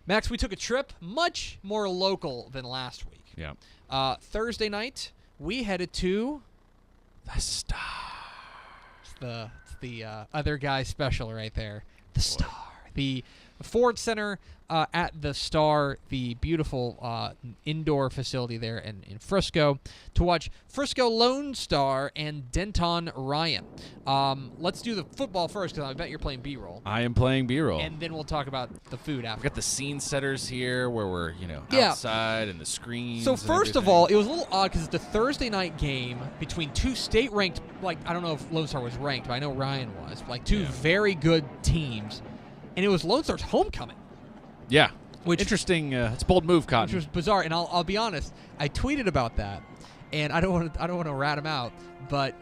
Max, we took a trip much more local than last week. Yeah. Thursday night, we headed to the Star. It's the other guy special right there. The Star. The Ford Center at the Star, the beautiful indoor facility there in Frisco, to watch Frisco Lone Star and Denton Ryan. Let's do the football first, because I bet you're playing B-roll. I am playing B-roll. And then we'll talk about the food after. We've got the scene setters here where we're, outside and the screens. So first of all, it was a little odd because it's the Thursday night game between two state-ranked, I don't know if Lone Star was ranked, but I know Ryan was, two very good teams. And it was Lone Star's homecoming. Yeah. Interesting. It's a bold move, Cotton. Which was bizarre. And I'll be honest, I tweeted about that, and I don't want to rat him out, but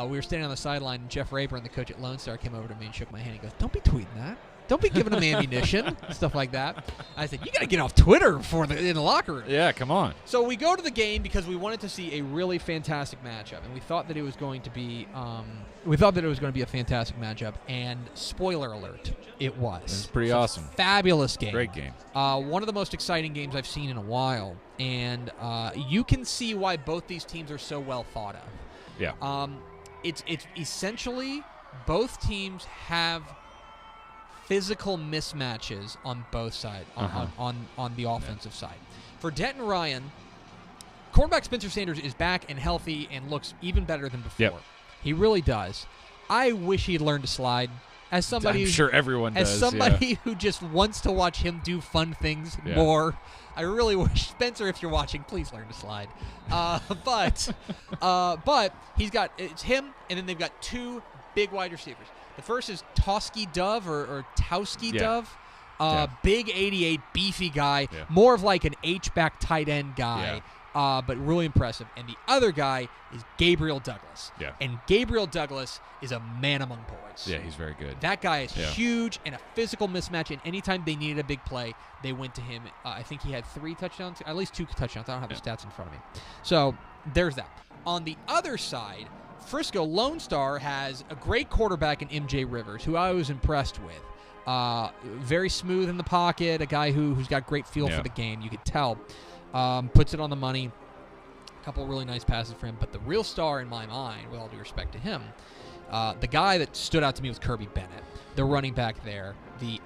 we were standing on the sideline, and Jeff Rayburn, the coach at Lone Star, came over to me and shook my hand. He goes, "Don't be tweeting that. Don't be giving them ammunition," stuff like that. I said, "You got to get off Twitter in the locker room." Yeah, come on. So we go to the game because we wanted to see a really fantastic matchup, and we thought that it was going to be a fantastic matchup. And spoiler alert, it was. It was pretty awesome. Fabulous game. Great game. One of the most exciting games I've seen in a while, and you can see why both these teams are so well thought of. Yeah. It's essentially both teams have physical mismatches on both sides, on the offensive side. For Denton Ryan, quarterback Spencer Sanders is back and healthy and looks even better than before. Yep. He really does. I wish he'd learned to slide. As somebody, I'm sure everyone does. As somebody who just wants to watch him do fun things more, I really wish, Spencer, if you're watching, please learn to slide. But it's him, and then they've got two big wide receivers. The first is Towski Dove or Towski Dove. Big 88, beefy guy. Yeah. More of like an H-back tight end guy, but really impressive. And the other guy is Gabriel Douglas. Yeah. And Gabriel Douglas is a man among boys. Yeah, he's very good. That guy is huge and a physical mismatch, and anytime they needed a big play, they went to him. I think he had 3 touchdowns, at least 2 touchdowns. I don't have the stats in front of me. So there's that. On the other side, Frisco Lone Star has a great quarterback in MJ Rivers, who I was impressed with. Very smooth in the pocket, a guy who's got great feel for the game. You could tell. Puts it on the money. A couple of really nice passes for him. But the real star in my mind, with all due respect to him, the guy that stood out to me was Kirby Bennett, the running back there. The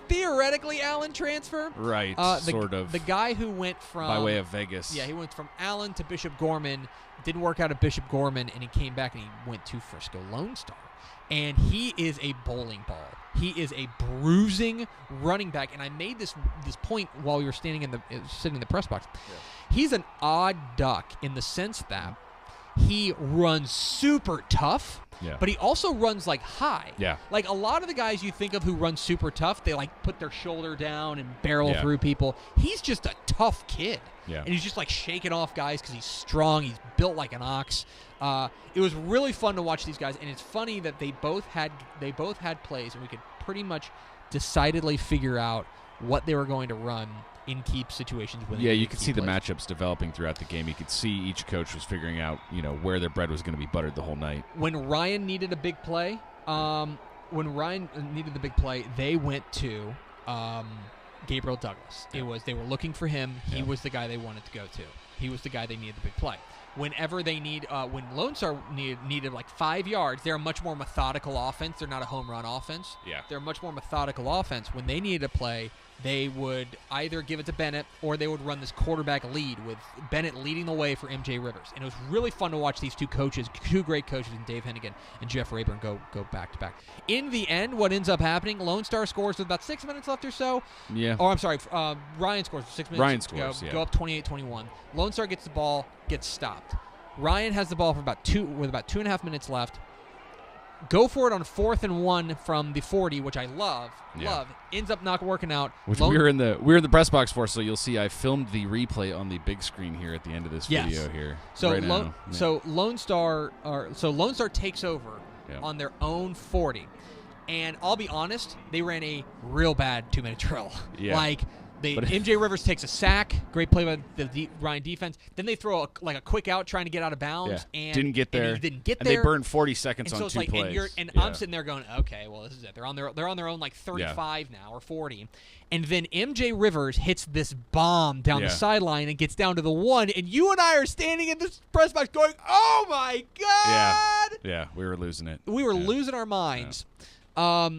theoretically Allen transfer. Right, sort of. The guy who went from... By way of Vegas. Yeah, he went from Allen to Bishop Gorman. Didn't work out at Bishop Gorman, and he came back and he went to Frisco Lone Star. And he is a bowling ball. He is a bruising running back. And I made this point while we were sitting in the press box. Yeah. He's an odd duck in the sense that he runs super tough, but he also runs high. Yeah. Like a lot of the guys you think of who run super tough, they put their shoulder down and barrel through people. He's just a tough kid. Yeah. And he's just shaking off guys because he's strong. He's built like an ox. It was really fun to watch these guys, and it's funny that they both had plays, and we could pretty much decidedly figure out what they were going to run in key situations. You could see the matchups developing throughout the game. You could see each coach was figuring out, where their bread was going to be buttered the whole night. When Ryan needed a big play, they went to Gabriel Douglas. They were looking for him. He was the guy they wanted to go to. He was the guy they needed the big play. Whenever they when Lone Star needed 5 yards, they're a much more methodical offense. They're not a home run offense. Yeah. They're a much more methodical offense. When they needed a play, they would either give it to Bennett or they would run this quarterback lead with Bennett leading the way for MJ Rivers. And it was really fun to watch these two great coaches, in Dave Hennigan and Jeff Rayburn, go back to back. In the end, what ends up happening, Lone Star scores with about 6 minutes left or so. Yeah. Oh, I'm sorry. Ryan scores with 6 minutes. Ryan scores, go up 28-21. Lone Star gets the ball, gets stopped. Ryan has the ball for about 2.5 minutes left. Go for it on 4th and 1 from the 40, which I love. Ends up not working out. Which we were in the press box for, so you'll see I filmed the replay on the big screen here at the end of this video here. So now. Lone Star takes over on their own 40. And I'll be honest, they ran a real bad 2-minute drill. Yeah. MJ Rivers takes a sack. Great play by the Ryan defense. Then they throw a quick out trying to get out of bounds. Yeah. And didn't get there. And he didn't get and there. They burned 40 seconds and on so two plays. And I'm sitting there going, okay, well, this is it. They're on their own 35 now or 40. And then MJ Rivers hits this bomb down the sideline and gets down to the 1. And you and I are standing in this press box going, oh, my God. Yeah, we were losing it. We were losing our minds. Yeah.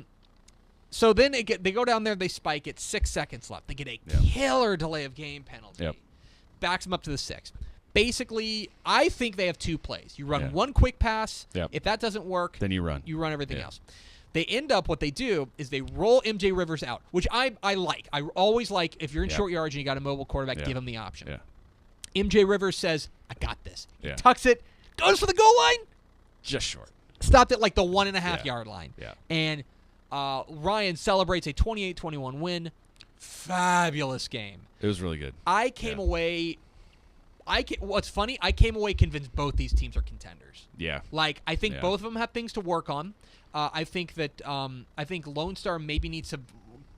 So then they go down there, they spike it, 6 seconds left. They get a killer delay of game penalty. Yep. Backs them up to the 6. Basically, I think they have 2 plays. You run one quick pass. Yep. If that doesn't work, then you run. You run everything else. They end up, what they do is they roll MJ Rivers out, which I like. I always like, if you're in short yards and you got a mobile quarterback, give him the option. Yeah. MJ Rivers says, I got this. He Yeah. tucks it, goes for the goal line. Just short. Stopped at like the 1.5 yard line. Yeah. And Ryan celebrates a 28-21 win. Fabulous game. It was really good. I came away. What's funny? I came away convinced both these teams are contenders. Yeah. Like I think both of them have things to work on. I think that Lone Star maybe needs to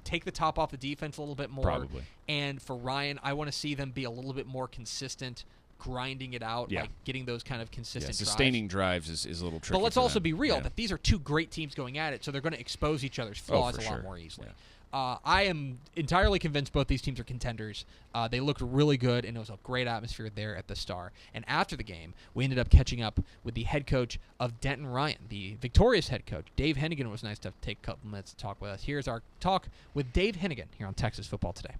take the top off the defense a little bit more. Probably. And for Ryan, I want to see them be a little bit more consistent, grinding it out, like getting those kind of consistent sustaining drives is a little tricky. But let's also be real that these are 2 great teams going at it, so they're going to expose each other's flaws a lot more easily. Yeah. I am entirely convinced both these teams are contenders. They looked really good, and it was a great atmosphere there at the Star. And after the game, we ended up catching up with the head coach of Denton Ryan, the victorious head coach. Dave Hennigan was nice to take a couple minutes to talk with us. Here's our talk with Dave Hennigan here on Texas Football Today.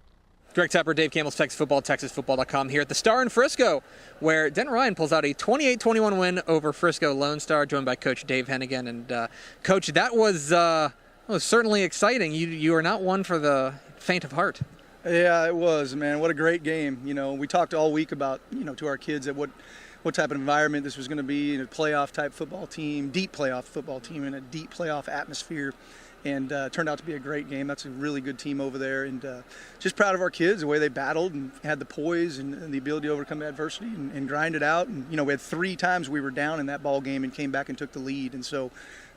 Greg Tepper, Dave Campbell's Texas Football, TexasFootball.com here at the Star in Frisco, where Denton Ryan pulls out a 28-21 win over Frisco Lone Star, joined by Coach Dave Hennigan. And, Coach, that was certainly exciting. You are not one for the faint of heart. Yeah, it was, man. What a great game. You know, we talked all week about, to our kids that what type of environment this was going to be, a playoff-type football team, deep playoff football team in a deep playoff atmosphere. And turned out to be a great game. That's a really good team over there. And just proud of our kids, the way they battled and had the poise and the ability to overcome adversity and grind it out. And, we had 3 times we were down in that ball game and came back and took the lead. And so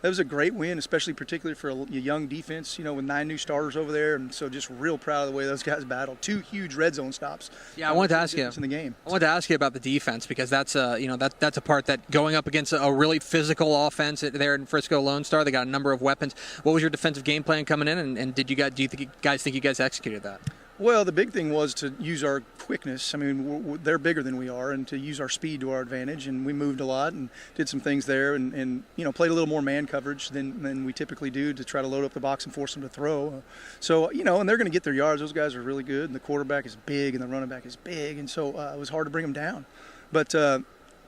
that was a great win, particularly for a young defense, with 9 new starters over there. And so just real proud of the way those guys battled. 2 huge red zone stops. Yeah, I wanted to ask you in the game. I wanted to ask you about the defense, because that's that's a part that going up against a really physical offense there in Frisco Lone Star. They got a number of weapons. What was your defensive game plan coming in, and do you guys think you guys executed that? Well, the big thing was to use our quickness. I mean, they're bigger than we are, and to use our speed to our advantage. And we moved a lot and did some things there, and played a little more man coverage than we typically do to try to load up the box and force them to throw. So, and they're going to get their yards. Those guys are really good, and the quarterback is big, and the running back is big, and so it was hard to bring them down. But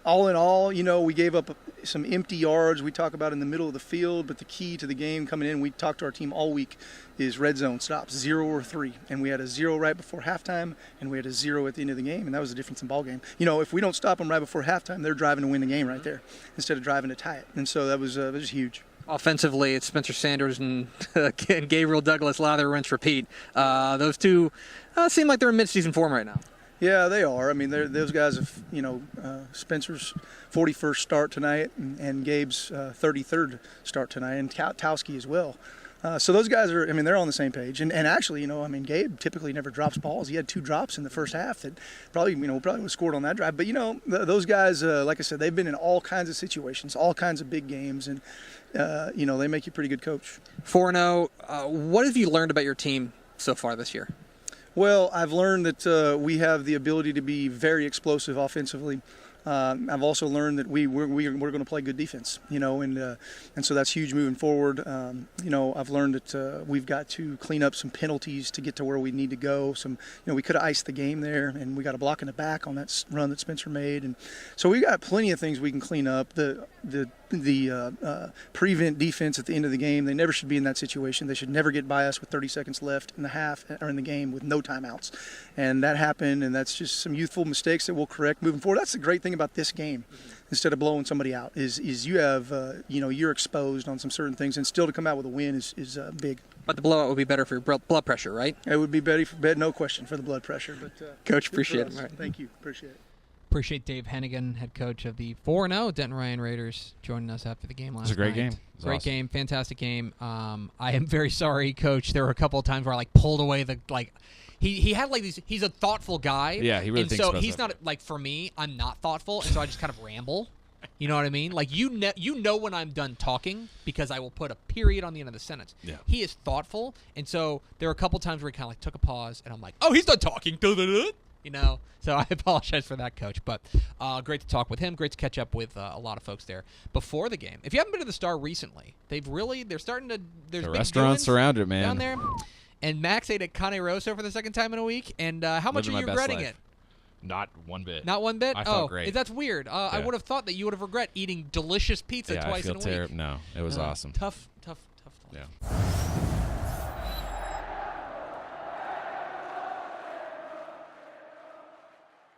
all in all, we gave up some empty yards we talk about in the middle of the field, but the key to the game coming in, we talked to our team all week, is red zone stops, 0 or 3. And we had a 0 right before halftime, and we had a 0 at the end of the game, and that was the difference in ball game. If we don't stop them right before halftime, they're driving to win the game right there instead of driving to tie it. And so that was huge. Offensively, it's Spencer Sanders and Gabriel Douglas, lather, rinse, repeat. Those two seem like they're in midseason form right now. Yeah, they are. I mean, those guys have, Spencer's 41st start tonight and Gabe's 33rd start tonight, and Towski as well. So those guys are, they're on the same page. And actually, Gabe typically never drops balls. He had 2 drops in the first half that probably would have scored on that drive. But, those guys, like I said, they've been in all kinds of situations, all kinds of big games, and, they make you a pretty good coach. 4-0, what have you learned about your team so far this year? Well, I've learned that we have the ability to be very explosive offensively. I've also learned that we're going to play good defense, and so that's huge moving forward. I've learned that we've got to clean up some penalties to get to where we need to go. We could have iced the game there, and we got a block in the back on that run that Spencer made, and so we got plenty of things we can clean up. The prevent defense at the end of the game, they never should be in that situation. They should never get by us with 30 seconds left in the half or in the game with no timeouts. And that happened, and that's just some youthful mistakes that we'll correct moving forward. That's the great thing about this game, instead of blowing somebody out, is you have, you're exposed on some certain things, and still to come out with a win is big. But the blowout would be better for your blood pressure, right? It would be better, no question, for the blood pressure. But Coach, appreciate it. Right. Thank you. Appreciate it. Appreciate Dave Hennigan, head coach of the 4-0 Denton Ryan Raiders, joining us after the game last night. It was a great game. Great awesome. Game, fantastic game. I am very sorry, Coach. There were a couple of times where I pulled away He had like these. He's a thoughtful guy. Yeah, he really and thinks so about he's stuff. not like for me. I'm not thoughtful, and so I just kind of ramble. You know what I mean? Like you know when I'm done talking because I will put a period on the end of the sentence. Yeah. He is thoughtful, and so there were a couple times where he kind of like took a pause, and I'm like, oh, he's done talking. You know, so I apologize for that, Coach. But great to talk with him. Great to catch up with a lot of folks there before the game. If you haven't been to the Star recently, they're starting to. There's The big restaurants doings around it, man. down there. And Max ate at Cane Rosso for the second time in a week. And how much are Living you my best regretting life. it? Not one bit. Not one bit? I felt great. That's weird. I would have thought that you would have regret eating delicious pizza Yeah, twice I in feel a week. No, it was awesome. Tough life. Yeah.